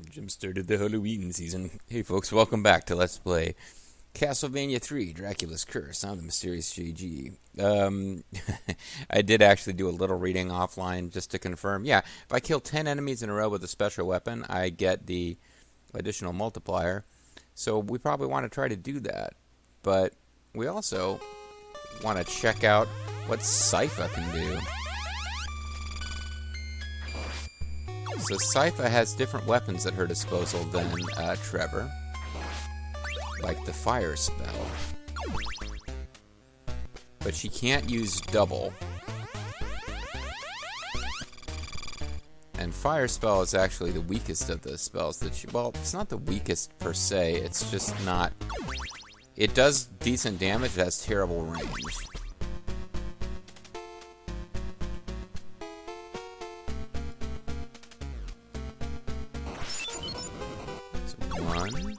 Jim started the Halloween season. Hey folks, welcome back to Let's Play Castlevania 3, Dracula's Curse. I'm the Mysterious JG. I did actually do a little reading offline just to confirm. Yeah, if I kill 10 enemies in a row with a special weapon, I get the additional multiplier. So we probably want to try to do that. But we also want to check out what Sypha can do. So Sypha has different weapons at her disposal than Trevor, like the fire spell. But she can't use double. And fire spell is actually the weakest of the spells that she... Well, it's not the weakest per se, it's just not... It does decent damage, it has terrible range. One.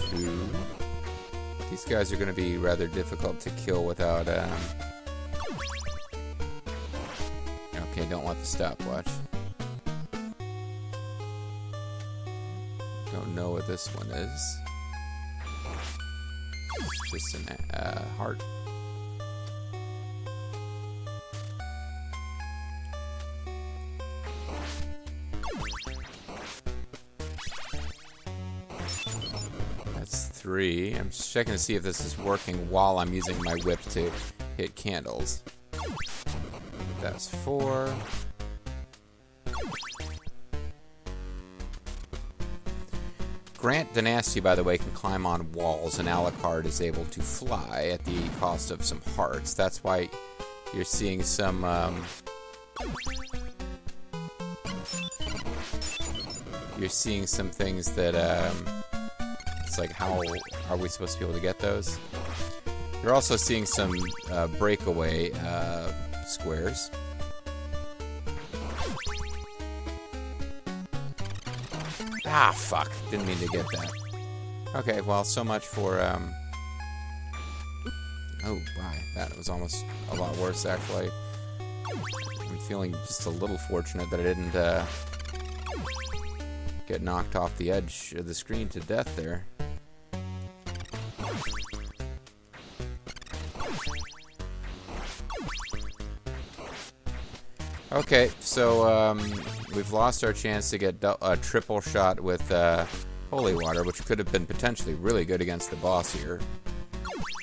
Two. These guys are going to be rather difficult to kill without... Okay, don't want the stopwatch. Don't know what this one is. It's just an heart. That's 3. I'm just checking to see if this is working while I'm using my whip to hit candles. That's 4. Grant Dynasty, by the way, can climb on walls, and Alucard is able to fly at the cost of some hearts. That's why you're seeing some... you're seeing some things that... it's like, how are we supposed to be able to get those? You're also seeing some breakaway squares. Ah, fuck. Didn't mean to get that. Okay, well, so much for, Oh, my. That was almost a lot worse, actually. I'm feeling just a little fortunate that I didn't, get knocked off the edge of the screen to death there. Okay, so we've lost our chance to get a triple shot with Holy Water, which could have been potentially really good against the boss here.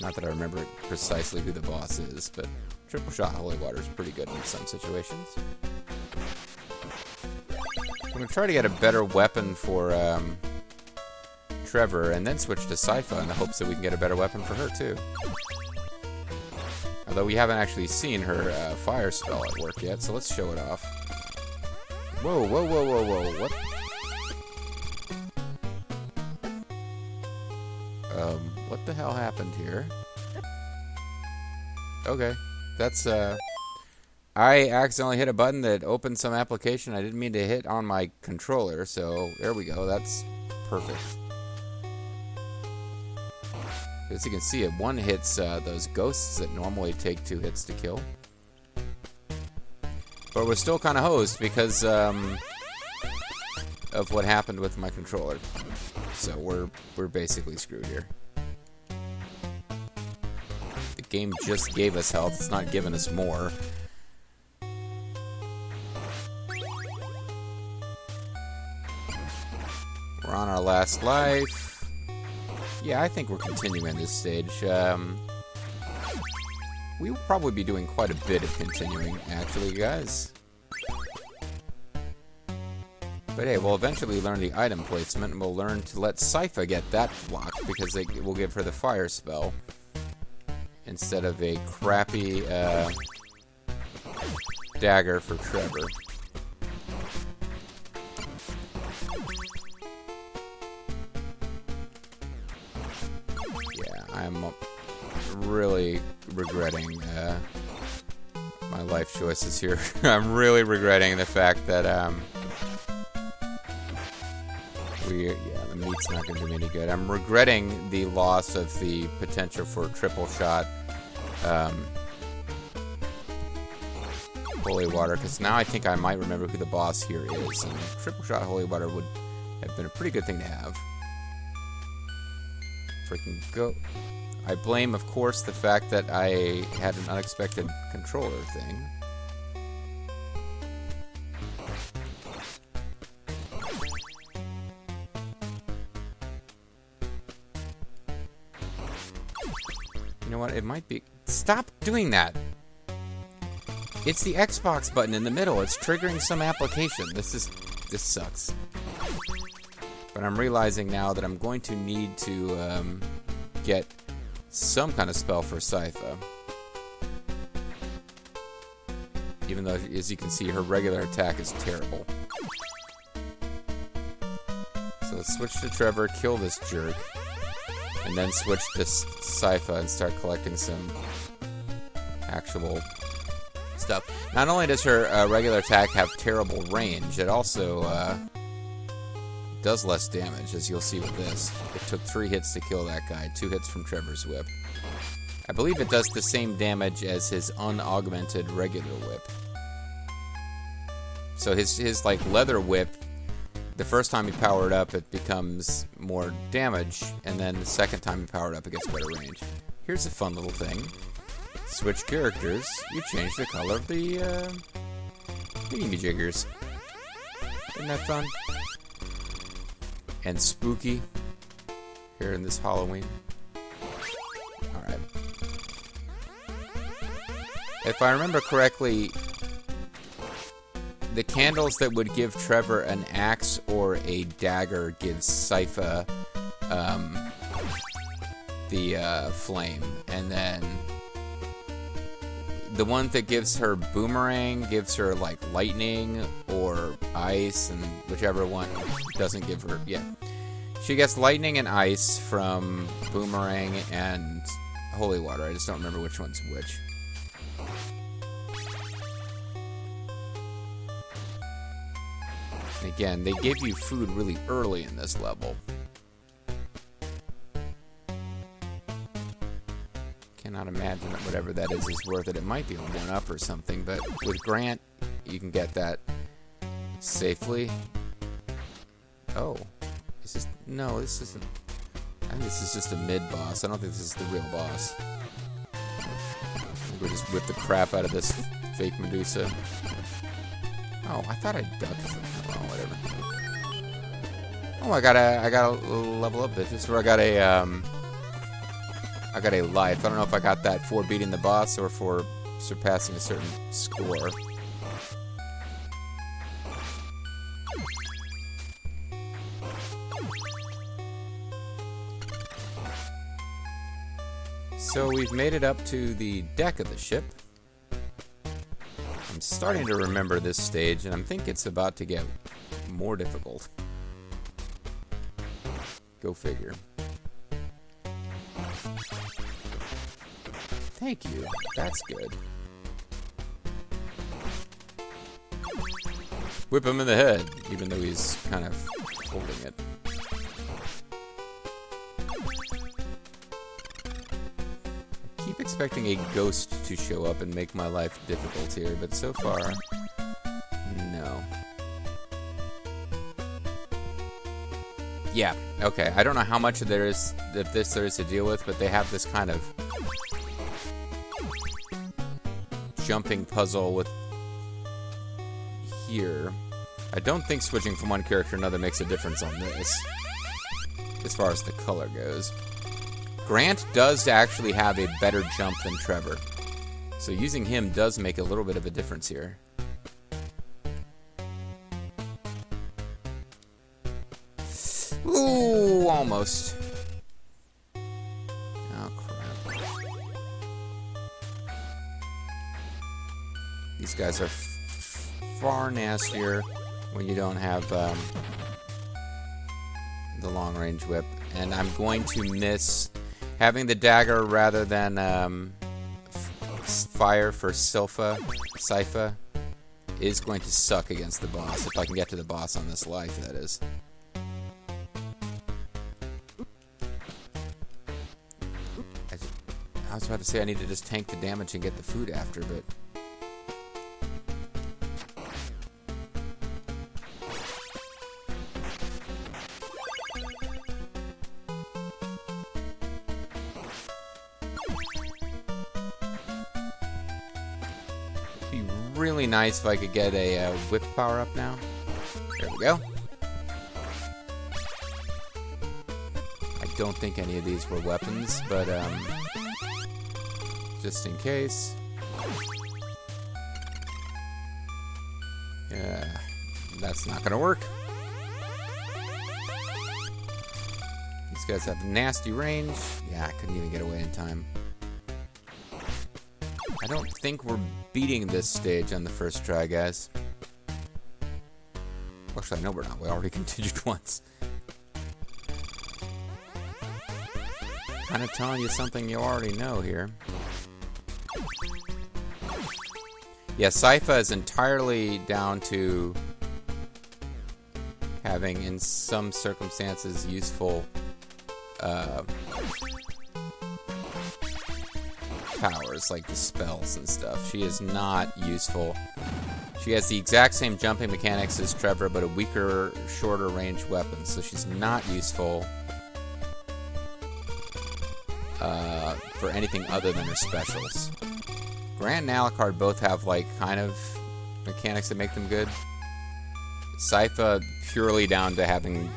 Not that I remember precisely who the boss is, but triple shot Holy Water is pretty good in some situations. I'm going to try to get a better weapon for Trevor, and then switch to Sypha in the hopes that we can get a better weapon for her, too. Although we haven't actually seen her fire spell at work yet, so let's show it off. Whoa, whoa, whoa, whoa, whoa, what? What the hell happened here? Okay, that's, I accidentally hit a button that opened some application I didn't mean to hit on my controller, so there we go, that's perfect. As you can see, it one hits those ghosts that normally take 2 hits to kill. But we're still kind of hosed because of what happened with my controller. So we're basically screwed here. The game just gave us health; it's not giving us more. We're on our last life. Yeah, I think we're continuing this stage. We will probably be doing quite a bit of continuing, actually, guys. But hey, we'll eventually learn the item placement, and we'll learn to let Sypha get that block, because it will give her the fire spell, instead of a crappy dagger for Trevor. I'm really regretting my life choices here. I'm really regretting the fact that let meat's not going to do me any good. I'm regretting the loss of the potential for triple shot holy water, because now I think I might remember who the boss here is, and triple shot holy water would have been a pretty good thing to have. Freaking go. I blame, of course, the fact that I had an unexpected controller thing. You know what? It might be... Stop doing that! It's the Xbox button in the middle. It's triggering some application. This sucks. But I'm realizing now that I'm going to need to get some kind of spell for Sypha. Even though, as you can see, her regular attack is terrible. So let's switch to Trevor, kill this jerk, and then switch to Sypha and start collecting some actual stuff. Not only does her regular attack have terrible range, it also does less damage, as you'll see with this. It took 3 hits to kill that guy, 2 hits from Trevor's whip. I believe it does the same damage as his unaugmented regular whip. So his like leather whip, the first time you power it up, it becomes more damage, and then the second time you power it up, it gets better range. Here's a fun little thing. Switch characters, you change the color of the thingy-majiggers. Isn't that fun? And spooky here in this Halloween. Alright. If I remember correctly, the candles that would give Trevor an axe or a dagger gives Sypha the flame. And then the one that gives her boomerang gives her like lightning or ice, and whichever one doesn't give her, yeah. She gets lightning and ice from boomerang and holy water. I just don't remember which one's which. And again, they give you food really early in this level. Cannot imagine that whatever that is worth it. It might be a 1-up or something, but with Grant, you can get that safely. Oh. No, this isn't... I think this is just a mid-boss. I don't think this is the real boss. We'll just whip the crap out of this fake Medusa. Oh, I thought I ducked from... Oh, whatever. Oh, I gotta level up this. This is where I got a life. I don't know if I got that for beating the boss or for surpassing a certain score. So we've made it up to the deck of the ship. I'm starting to remember this stage, and I think it's about to get more difficult. Go figure. Thank you. That's good. Whip him in the head, even though he's kind of holding it. I keep expecting a ghost to show up and make my life difficult here, but so far, no. Yeah, okay. I don't know how much there is to deal with, but they have this kind of jumping puzzle with here. I don't think switching from one character to another makes a difference on this, as far as the color goes. Grant does actually have a better jump than Trevor, so using him does make a little bit of a difference here. Ooh, almost. Oh, crap. These guys are far nastier when you don't have the long-range whip. And I'm going to miss having the dagger rather than fire for Sypha is going to suck against the boss, if I can get to the boss on this life, that is. I was about to say I need to just tank the damage and get the food after, but... It'd be really nice if I could get a whip power up now. There we go. I don't think any of these were weapons, but just in case. Yeah, that's not gonna work. These guys have nasty range. Yeah, I couldn't even get away in time. I don't think we're beating this stage on the first try, guys. Actually, I know we're not. We already continued once. Kind of telling you something you already know here. Yeah, Sypha is entirely down to having, in some circumstances, useful powers, like the spells and stuff. She is not useful. She has the exact same jumping mechanics as Trevor, but a weaker, shorter range weapon, so she's not useful for anything other than her specials. Grant and Alucard both have, like, kind of mechanics that make them good. Sypha purely down to having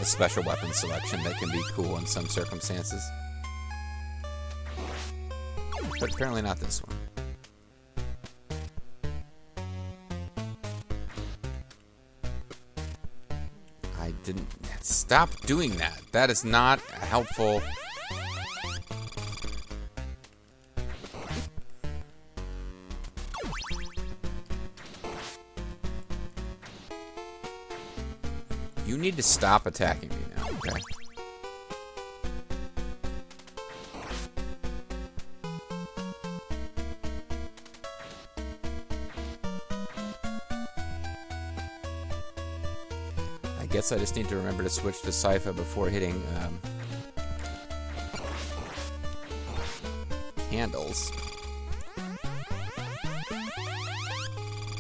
a special weapon selection that can be cool in some circumstances. But apparently not this one. I didn't... Stop doing that. That is not helpful. You need to stop attacking me now, okay? I guess I just need to remember to switch to Sypha before hitting candles.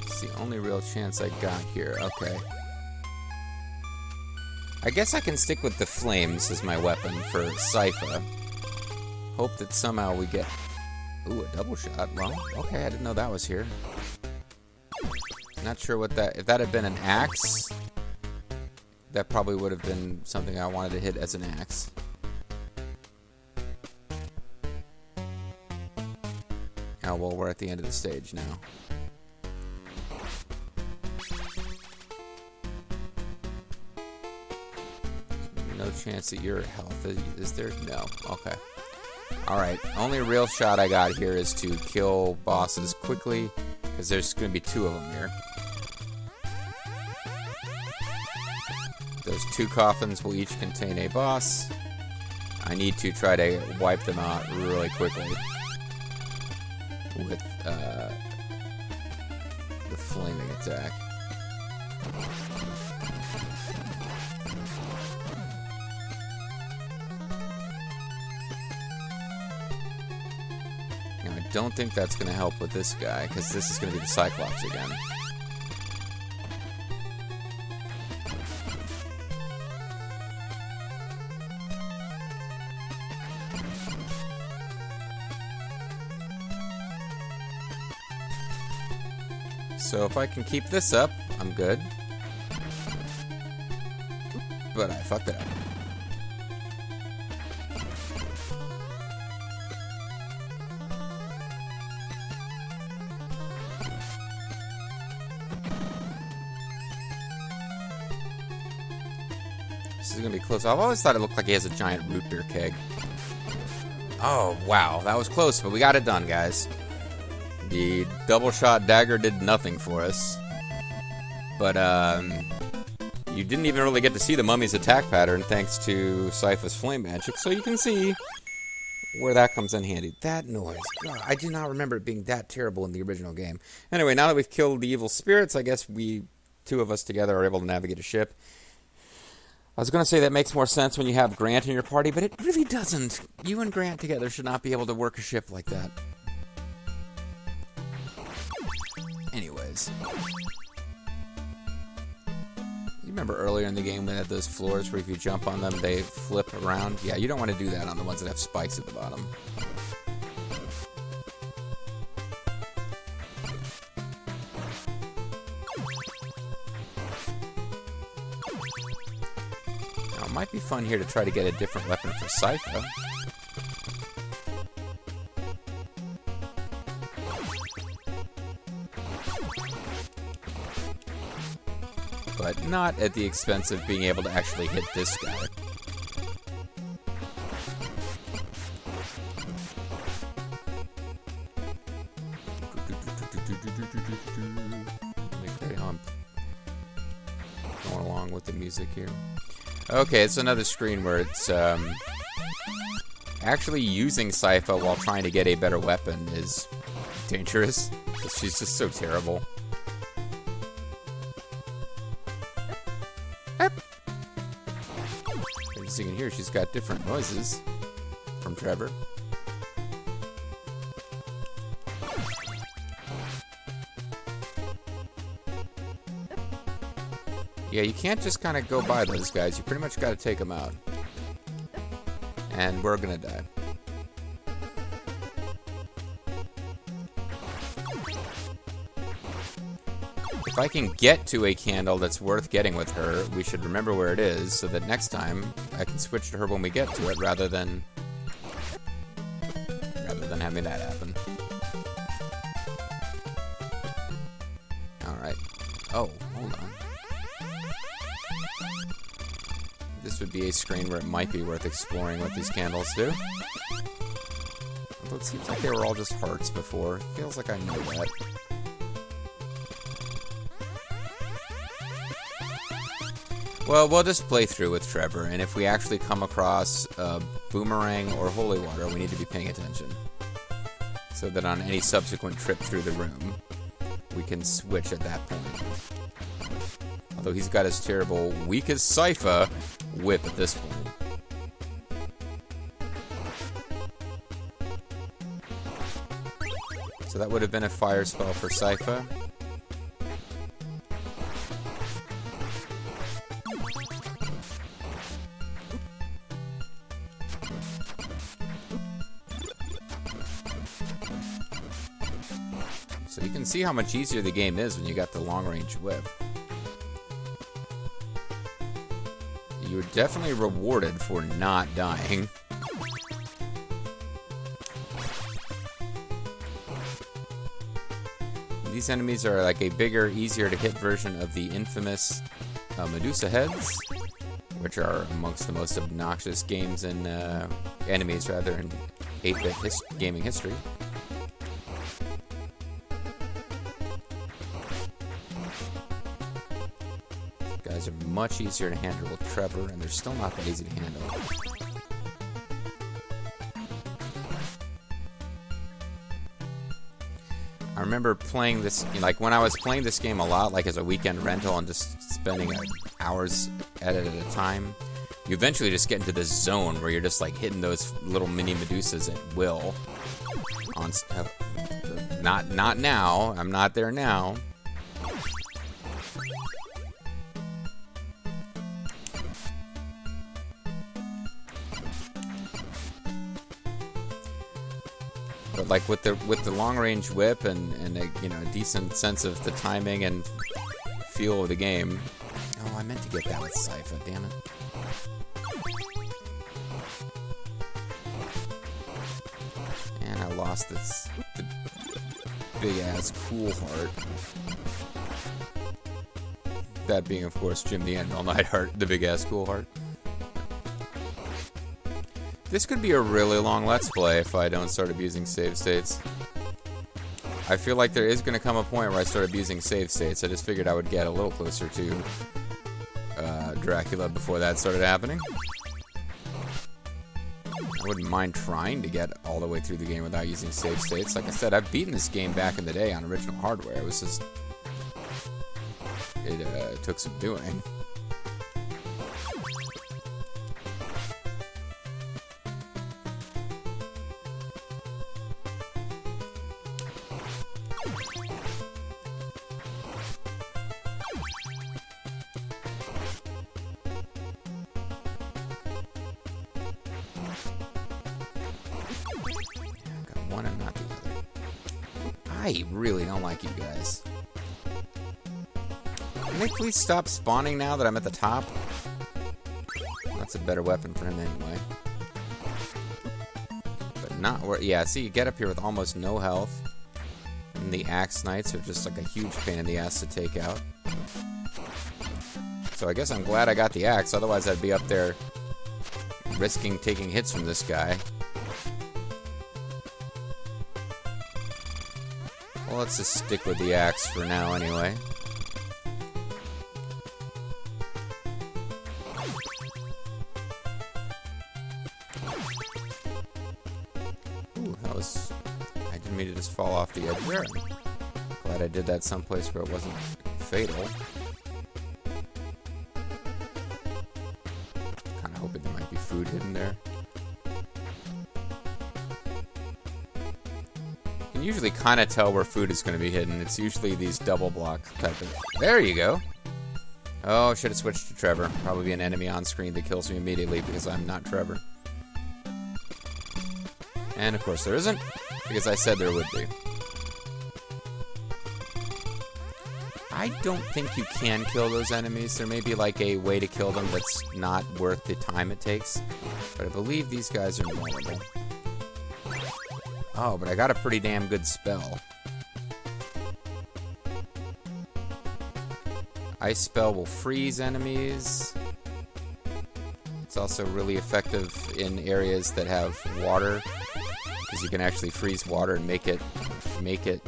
It's the only real chance I got here. Okay. I guess I can stick with the flames as my weapon for Sypha. Hope that somehow we get... Ooh, a double shot. Well, okay, I didn't know that was here. Not sure what that... If that had been an axe, that probably would have been something I wanted to hit as an axe. Oh, well, we're at the end of the stage now. No chance that your health is there? No. Okay. Alright. Only real shot I got here is to kill bosses quickly, because there's going to be 2 of them here. Those 2 coffins will each contain a boss. I need to try to wipe them out really quickly with the flaming attack. I don't think that's going to help with this guy, because this is going to be the Cyclops again. So if I can keep this up, I'm good. But I fucked it up. This is going to be close. I've always thought it looked like he has a giant root beer keg. Oh, wow. That was close, but we got it done, guys. The double shot dagger did nothing for us. But, you didn't even really get to see the mummy's attack pattern thanks to Sypha's flame magic, so you can see where that comes in handy. That noise. God, I do not remember it being that terrible in the original game. Anyway, now that we've killed the evil spirits, I guess we, 2 of us together, are able to navigate a ship. I was going to say that makes more sense when you have Grant in your party, but it really doesn't. You and Grant together should not be able to work a ship like that. Anyways. You remember earlier in the game when they had those floors where if you jump on them, they flip around? Yeah, you don't want to do that on the ones that have spikes at the bottom. Now, it might be fun here to try to get a different weapon for Sypha. But not at the expense of being able to actually hit this guy. Great hump. Going along with the music here. Okay, it's another screen where it's actually using Sypha while trying to get a better weapon is dangerous. She's just so terrible. As you can hear, she's got different noises from Trevor. Yeah, you can't just kind of go by those guys. You pretty much got to take them out. And we're gonna die. If I can get to a candle that's worth getting with her, we should remember where it is, so that next time I can switch to her when we get to it, rather than having that happen. Alright. Oh, hold on. This would be a screen where it might be worth exploring what these candles do. Although it seems like they were all just hearts before. Feels like I know that. Well, we'll just play through with Trevor, and if we actually come across Boomerang or Holy Water, we need to be paying attention. So that on any subsequent trip through the room, we can switch at that point. Although he's got his terrible, weak as Sypha whip at this point. So that would have been a fire spell for Sypha. So you can see how much easier the game is when you got the long-range whip. You were definitely rewarded for not dying. These enemies are like a bigger, easier to hit version of the infamous Medusa heads, which are amongst the most obnoxious games in enemies rather in 8-bit gaming history. Guys are much easier to handle with Trevor, and they're still not that easy to handle. I remember playing this, like when I was playing this game a lot, like as a weekend rental and just spending hours at it at a time, you eventually just get into this zone where you're just like hitting those little mini Medusas at will. On stuff. Not now. I'm not there now. But like with the long range whip and a, you know, a decent sense of the timing and feel of the game. Oh, I meant to get that with Sypha, damn it. And I lost the big ass cool heart. That being, of course, Jim the Anvil Neidhart, the big ass cool heart. This could be a really long Let's Play if I don't start abusing save states. I feel like there is going to come a point where I start abusing save states. I just figured I would get a little closer to Dracula before that started happening. I wouldn't mind trying to get all the way through the game without using save states. Like I said, I've beaten this game back in the day on original hardware. It was just... It took some doing. one and not the other. I really don't like you guys. Can they please stop spawning now that I'm at the top? That's a better weapon for him anyway. But not where... Yeah, see, you get up here with almost no health. And the Axe Knights are just like a huge pain in the ass to take out. So I guess I'm glad I got the axe, otherwise I'd be up there risking taking hits from this guy. Well, let's just stick with the axe for now anyway. Ooh, that was... I didn't mean to just fall off the edge there. Glad I did that someplace where it wasn't fatal. Kinda hoping there might be food hidden there. You can usually kinda tell where food is gonna be hidden. It's usually these double block type of... There you go! Oh, should have switched to Trevor. Probably be an enemy on screen that kills me immediately because I'm not Trevor. And of course there isn't, because I said there would be. I don't think you can kill those enemies. There may be like a way to kill them that's not worth the time it takes. But I believe these guys are normal. Oh, but I got a pretty damn good spell. Ice spell will freeze enemies. It's also really effective in areas that have water, because you can actually freeze water and make it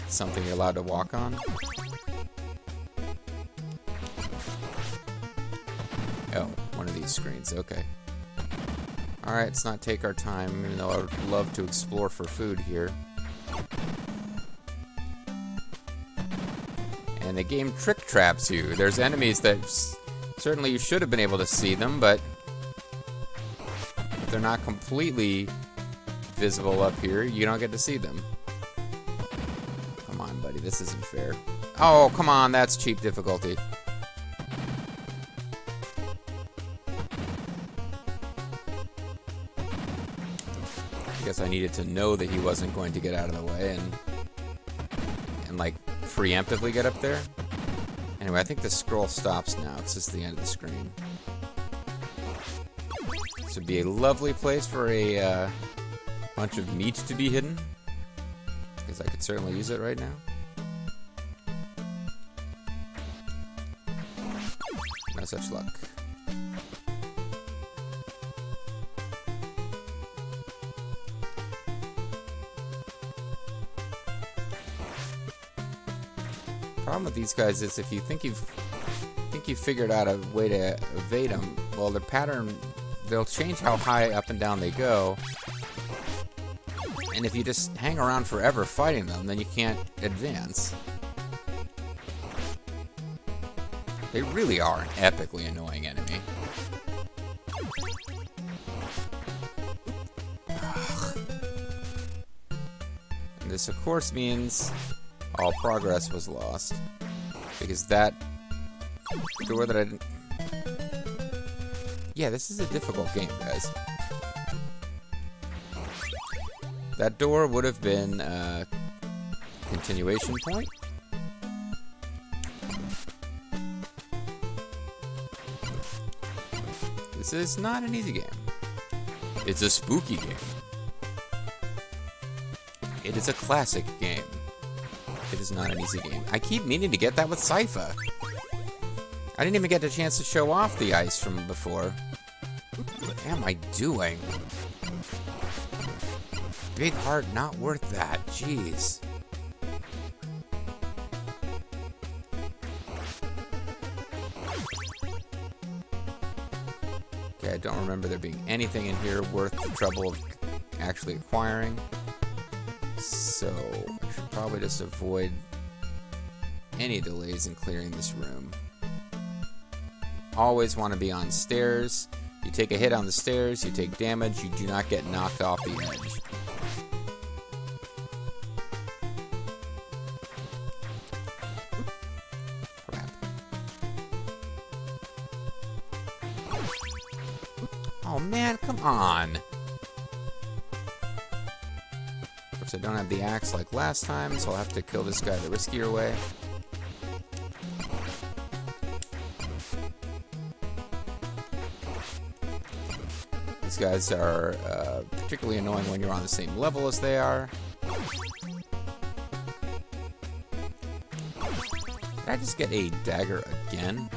something you're allowed to walk on. Oh, one of these screens, okay. Alright, let's not take our time, even though I would love to explore for food here. And the game trick traps you. There's enemies that certainly you should have been able to see them, but if they're not completely visible up here, you don't get to see them. Come on, buddy, this isn't fair. Oh, come on, that's cheap difficulty. I guess I needed to know that he wasn't going to get out of the way and like preemptively get up there. Anyway, I think the scroll stops now. It's just the end of the screen. This would be a lovely place for a bunch of meat to be hidden, because I could certainly use it right now. No such luck. Problem with these guys is if you think you've figured out a way to evade them, well, their pattern, they'll change how high up and down they go. And if you just hang around forever fighting them, then you can't advance. They really are an epically annoying enemy. Ugh. And this, of course, means all progress was lost. Because that door that I didn't... Yeah, this is a difficult game, guys. That door would have been a continuation point. This is not an easy game. It's a spooky game. It is a classic game. It is not an easy game. I keep meaning to get that with Sypha. I didn't even get a chance to show off the ice from before. What am I doing? Big heart, not worth that. Jeez. Okay, I don't remember there being anything in here worth the trouble of actually acquiring. So, I should probably just avoid any delays in clearing this room. Always want to be on stairs. You take a hit on the stairs, you take damage, you do not get knocked off the edge. Crap. Oh man, come on. course, I don't have the axe like last time, so I'll have to kill this guy the riskier way. These guys are particularly annoying when you're on the same level as they are. Did I just get a dagger again?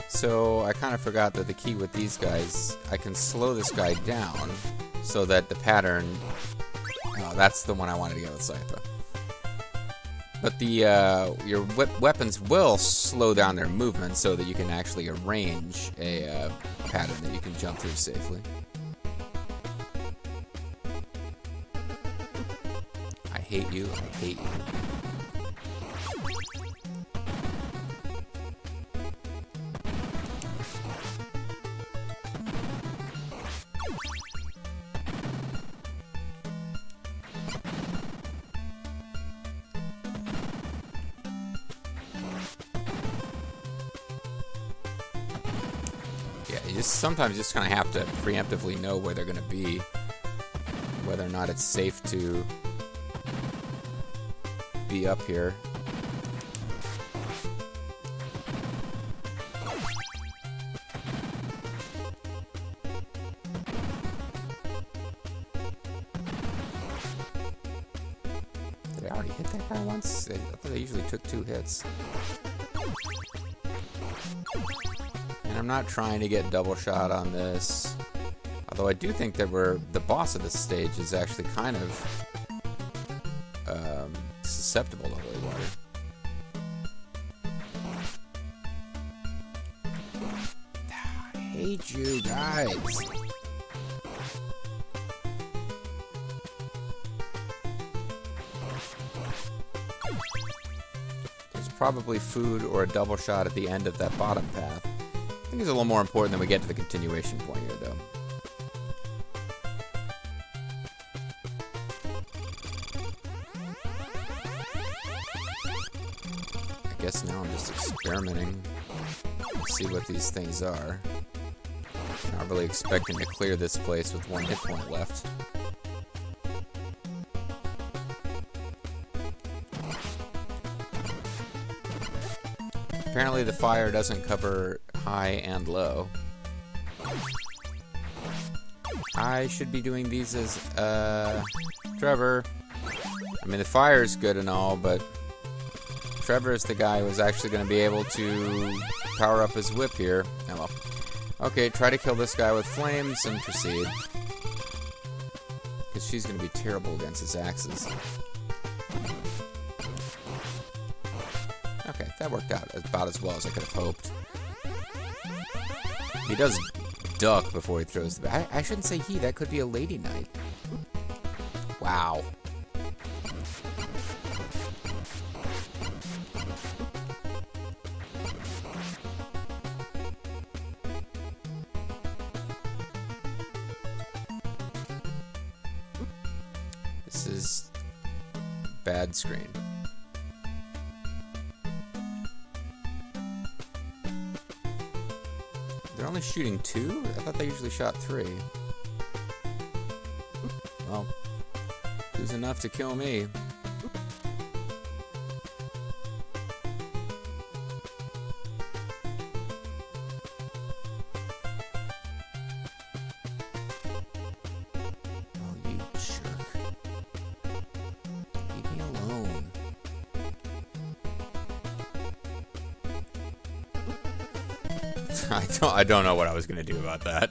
So I kind of forgot that the key with these guys, I can slow this guy down so that the pattern, oh, that's the one I wanted to get with Scytha. But the your weapons will slow down their movement so that you can actually arrange a pattern that you can jump through safely. I hate you, I hate you. Sometimes you just kind of have to preemptively know where they're going to be, whether or not it's safe to be up here. Did I already hit that guy once? I thought they usually took 2 hits. I'm not trying to get double shot on this, although I do think that the boss of this stage is actually kind of susceptible to holy water. I hate you guys. There's probably food or a double shot at the end of that bottom path. I think it's a little more important than we get to the continuation point here, though. I guess now I'm just experimenting to see what these things are. Not really expecting to clear this place with 1 hit point left. Apparently the fire doesn't cover high and low. I should be doing these as, Trevor. I mean, the fire is good and all, but Trevor is the guy who's actually going to be able to power up his whip here. Oh well. Okay, try to kill this guy with flames and proceed. Because she's going to be terrible against his axes. Okay, that worked out about as well as I could have hoped. He does duck before he throws the... I shouldn't say he, that could be a lady knight. Wow. This is bad screen. They're only shooting 2? I thought they usually shot 3. Well, 2's enough to kill me. Oh, you jerk. Leave me alone. I don't know what I was gonna do about that.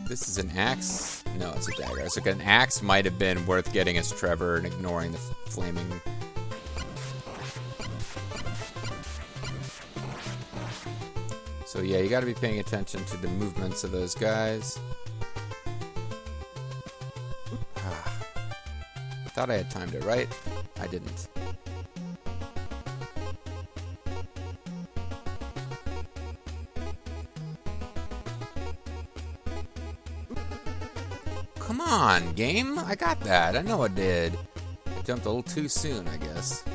This is an axe? No, it's a dagger. So an axe might have been worth getting as Trevor and ignoring the flaming. So yeah, you gotta be paying attention to the movements of those guys. Thought I had timed it right. I didn't. come on, game. I got that. I know I did. I jumped a little too soon, I guess.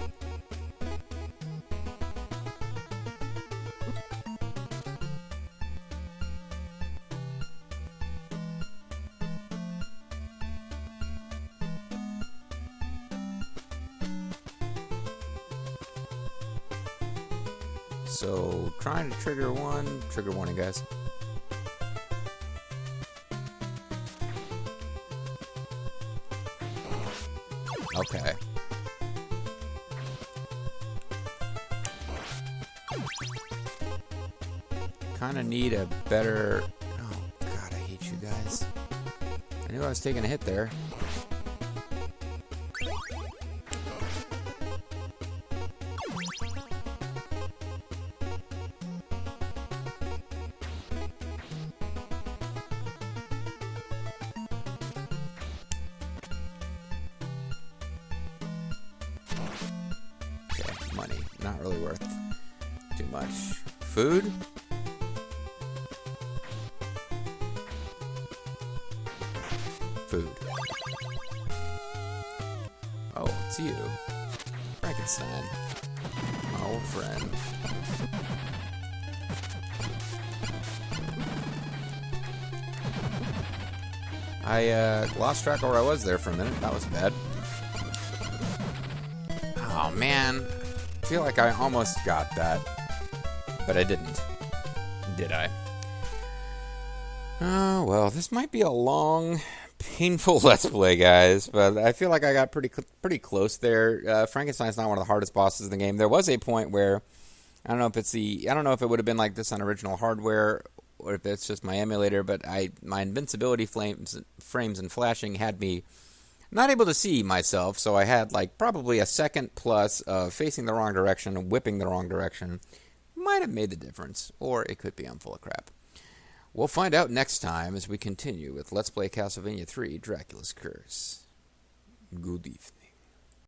So, trying to trigger warning, guys. Okay. Kind of need a better... Oh, God, I hate you guys. I knew I was taking a hit there. Money. Not really worth too much. Food? Food. Oh, it's you. Frankenstein. My old friend. I lost track of where I was there for a minute. That was bad. Oh, man. I feel like I almost got that, but I didn't. Did I? Oh, well, this might be a long, painful Let's Play, guys, but I feel like I got pretty close there. Frankenstein's not one of the hardest bosses in the game. There was a point where, I don't know if it would have been like this on original hardware, or if it's just my emulator, but my invincibility frames and flashing had me not able to see myself, so I had like probably a second plus of facing the wrong direction and whipping the wrong direction. Might have made the difference, or it could be I'm full of crap. We'll find out next time as we continue with Let's Play Castlevania 3 Dracula's Curse. Good evening.